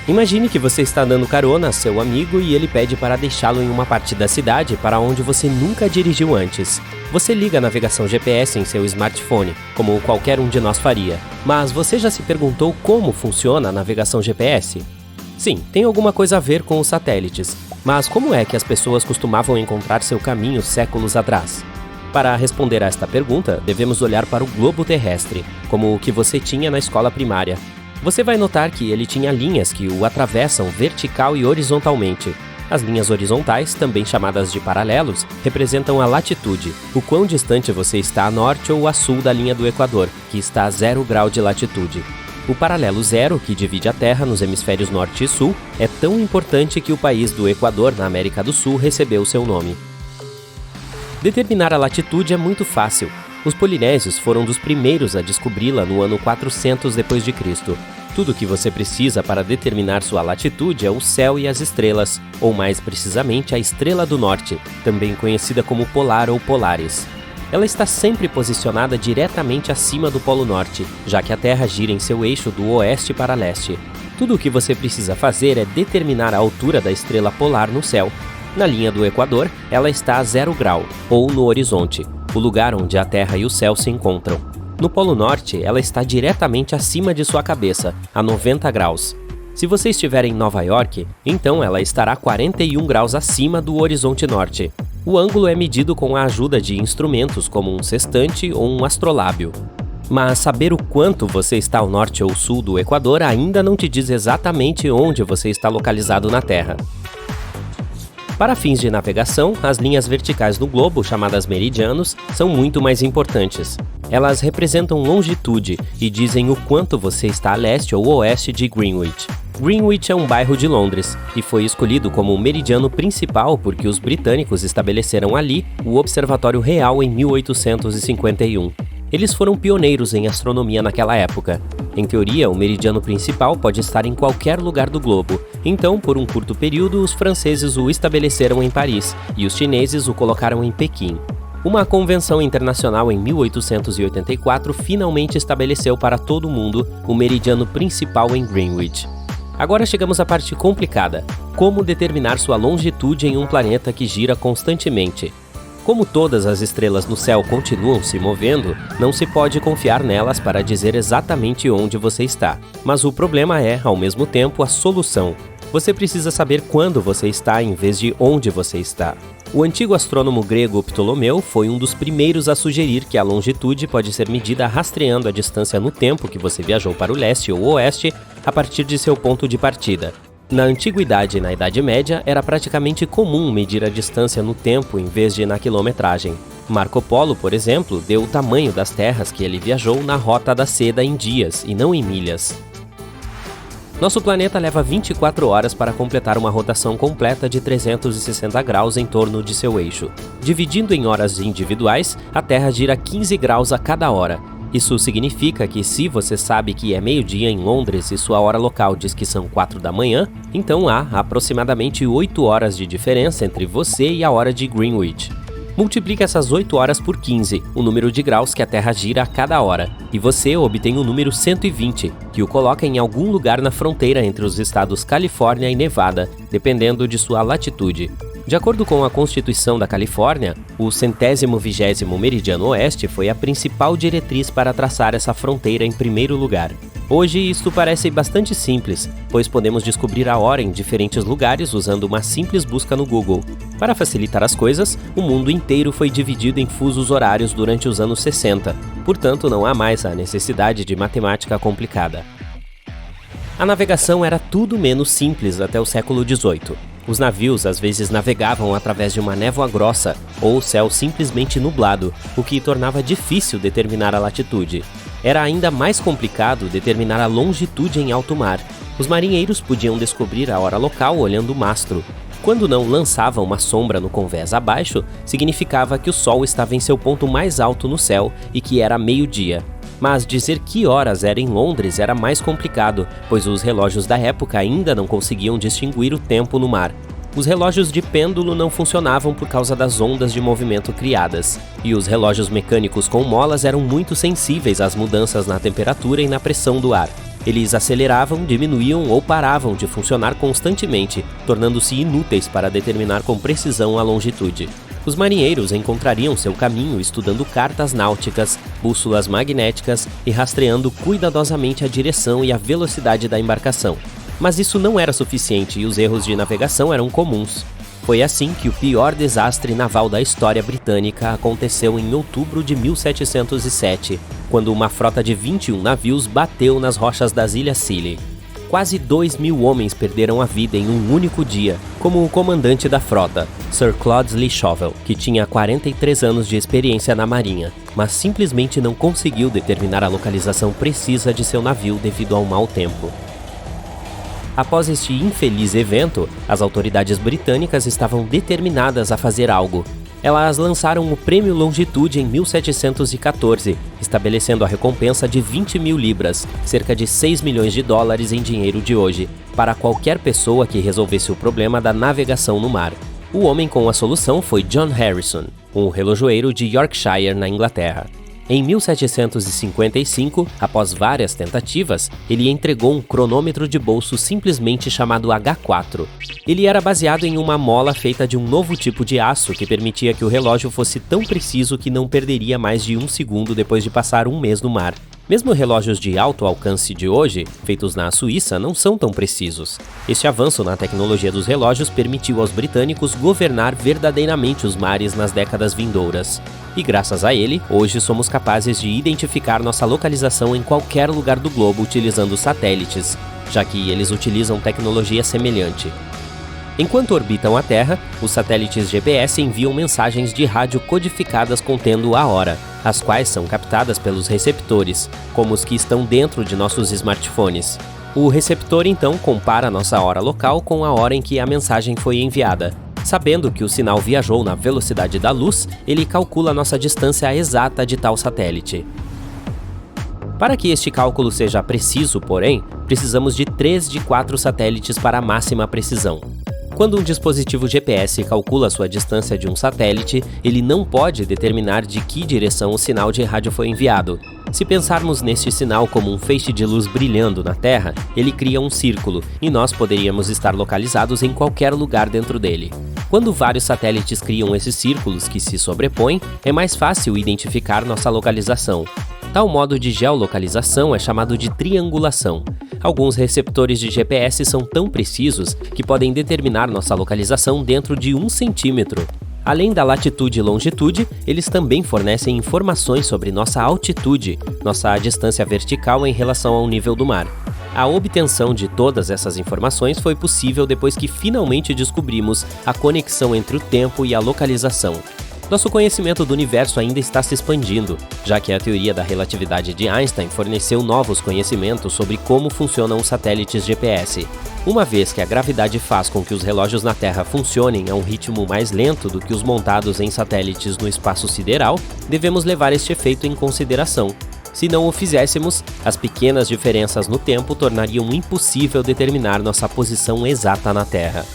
Imagine que você está dando carona a seu amigo e ele pede para deixá-lo em uma parte da cidade para onde você nunca dirigiu antes. Você liga a navegação GPS em seu smartphone, como qualquer um de nós faria. Mas você já se perguntou como funciona a navegação GPS? Sim, tem alguma coisa a ver com os satélites. Mas como é que as pessoas costumavam encontrar seu caminho séculos atrás? Para responder a esta pergunta, devemos olhar para o globo terrestre, como o que você tinha na escola primária. Você vai notar que ele tinha linhas que o atravessam vertical e horizontalmente. As linhas horizontais, também chamadas de paralelos, representam a latitude, o quão distante você está a norte ou a sul da linha do Equador, que está a 0 grau de latitude. O paralelo zero, que divide a Terra nos hemisférios norte e sul, é tão importante que o país do Equador, na América do Sul, recebeu seu nome. Determinar a latitude é muito fácil. Os polinésios foram dos primeiros a descobri-la no ano 400 d.C. Tudo o que você precisa para determinar sua latitude é o céu e as estrelas, ou mais precisamente a Estrela do Norte, também conhecida como Polar ou Polaris. Ela está sempre posicionada diretamente acima do Polo Norte, já que a Terra gira em seu eixo do oeste para leste. Tudo o que você precisa fazer é determinar a altura da estrela polar no céu. Na linha do Equador, ela está a 0 grau, ou no horizonte, o lugar onde a Terra e o céu se encontram. No Polo Norte, ela está diretamente acima de sua cabeça, a 90 graus. Se você estiver em Nova York, então ela estará 41 graus acima do horizonte norte. O ângulo é medido com a ajuda de instrumentos como um sextante ou um astrolábio. Mas saber o quanto você está ao norte ou sul do Equador ainda não te diz exatamente onde você está localizado na Terra. Para fins de navegação, as linhas verticais do globo, chamadas meridianos, são muito mais importantes. Elas representam longitude e dizem o quanto você está a leste ou oeste de Greenwich. Greenwich é um bairro de Londres e foi escolhido como o meridiano principal porque os britânicos estabeleceram ali o Observatório Real em 1851. Eles foram pioneiros em astronomia naquela época. Em teoria, o meridiano principal pode estar em qualquer lugar do globo, então, por um curto período, os franceses o estabeleceram em Paris e os chineses o colocaram em Pequim. Uma convenção internacional em 1884 finalmente estabeleceu para todo o mundo o meridiano principal em Greenwich. Agora chegamos à parte complicada: como determinar sua longitude em um planeta que gira constantemente. Como todas as estrelas no céu continuam se movendo, não se pode confiar nelas para dizer exatamente onde você está. Mas o problema é, ao mesmo tempo, a solução. Você precisa saber quando você está em vez de onde você está. O antigo astrônomo grego Ptolomeu foi um dos primeiros a sugerir que a longitude pode ser medida rastreando a distância no tempo que você viajou para o leste ou oeste a partir de seu ponto de partida. Na Antiguidade e na Idade Média, era praticamente comum medir a distância no tempo em vez de na quilometragem. Marco Polo, por exemplo, deu o tamanho das terras que ele viajou na Rota da Seda em dias e não em milhas. Nosso planeta leva 24 horas para completar uma rotação completa de 360 graus em torno de seu eixo. Dividindo em horas individuais, a Terra gira 15 graus a cada hora. Isso significa que se você sabe que é meio-dia em Londres e sua hora local diz que são 4 da manhã, então há aproximadamente 8 horas de diferença entre você e a hora de Greenwich. Multiplique essas 8 horas por 15, o número de graus que a Terra gira a cada hora, e você obtém o número 120, que o coloca em algum lugar na fronteira entre os estados Califórnia e Nevada, dependendo de sua latitude. De acordo com a Constituição da Califórnia, o 120º meridiano oeste foi a principal diretriz para traçar essa fronteira em primeiro lugar. Hoje isto parece bastante simples, pois podemos descobrir a hora em diferentes lugares usando uma simples busca no Google. Para facilitar as coisas, o mundo inteiro foi dividido em fusos horários durante os anos 60, portanto não há mais a necessidade de matemática complicada. A navegação era tudo menos simples até o século XVIII. Os navios às vezes navegavam através de uma névoa grossa ou o céu simplesmente nublado, o que tornava difícil determinar a latitude. Era ainda mais complicado determinar a longitude em alto mar. Os marinheiros podiam descobrir a hora local olhando o mastro. Quando não lançava uma sombra no convés abaixo, significava que o sol estava em seu ponto mais alto no céu e que era meio-dia. Mas dizer que horas era em Londres era mais complicado, pois os relógios da época ainda não conseguiam distinguir o tempo no mar. Os relógios de pêndulo não funcionavam por causa das ondas de movimento criadas, e os relógios mecânicos com molas eram muito sensíveis às mudanças na temperatura e na pressão do ar. Eles aceleravam, diminuíam ou paravam de funcionar constantemente, tornando-se inúteis para determinar com precisão a longitude. Os marinheiros encontrariam seu caminho estudando cartas náuticas, bússolas magnéticas e rastreando cuidadosamente a direção e a velocidade da embarcação. Mas isso não era suficiente e os erros de navegação eram comuns. Foi assim que o pior desastre naval da história britânica aconteceu em outubro de 1707, quando uma frota de 21 navios bateu nas rochas das Ilhas Scilly. Quase 2.000 homens perderam a vida em um único dia, como o comandante da frota, Sir Cloudesley Shovel, que tinha 43 anos de experiência na marinha, mas simplesmente não conseguiu determinar a localização precisa de seu navio devido ao mau tempo. Após este infeliz evento, as autoridades britânicas estavam determinadas a fazer algo. Elas lançaram o Prêmio Longitude em 1714, estabelecendo a recompensa de 20.000 libras, cerca de 6 milhões de dólares em dinheiro de hoje, para qualquer pessoa que resolvesse o problema da navegação no mar. O homem com a solução foi John Harrison, um relojoeiro de Yorkshire, na Inglaterra. Em 1755, após várias tentativas, ele entregou um cronômetro de bolso simplesmente chamado H4. Ele era baseado em uma mola feita de um novo tipo de aço que permitia que o relógio fosse tão preciso que não perderia mais de 1 segundo depois de passar um mês no mar. Mesmo relógios de alto alcance de hoje, feitos na Suíça, não são tão precisos. Este avanço na tecnologia dos relógios permitiu aos britânicos governar verdadeiramente os mares nas décadas vindouras. E graças a ele, hoje somos capazes de identificar nossa localização em qualquer lugar do globo utilizando satélites, já que eles utilizam tecnologia semelhante. Enquanto orbitam a Terra, os satélites GPS enviam mensagens de rádio codificadas contendo a hora, as quais são captadas pelos receptores, como os que estão dentro de nossos smartphones. O receptor então compara nossa hora local com a hora em que a mensagem foi enviada. Sabendo que o sinal viajou na velocidade da luz, ele calcula nossa distância exata de tal satélite. Para que este cálculo seja preciso, porém, precisamos de 3 de 4 satélites para a máxima precisão. Quando um dispositivo GPS calcula sua distância de um satélite, ele não pode determinar de que direção o sinal de rádio foi enviado. Se pensarmos neste sinal como um feixe de luz brilhando na Terra, ele cria um círculo, e nós poderíamos estar localizados em qualquer lugar dentro dele. Quando vários satélites criam esses círculos que se sobrepõem, é mais fácil identificar nossa localização. Tal modo de geolocalização é chamado de triangulação. Alguns receptores de GPS são tão precisos que podem determinar nossa localização dentro de 1 centímetro. Além da latitude e longitude, eles também fornecem informações sobre nossa altitude, nossa distância vertical em relação ao nível do mar. A obtenção de todas essas informações foi possível depois que finalmente descobrimos a conexão entre o tempo e a localização. Nosso conhecimento do universo ainda está se expandindo, já que a teoria da relatividade de Einstein forneceu novos conhecimentos sobre como funcionam os satélites GPS. Uma vez que a gravidade faz com que os relógios na Terra funcionem a um ritmo mais lento do que os montados em satélites no espaço sideral, devemos levar este efeito em consideração. Se não o fizéssemos, as pequenas diferenças no tempo tornariam impossível determinar nossa posição exata na Terra.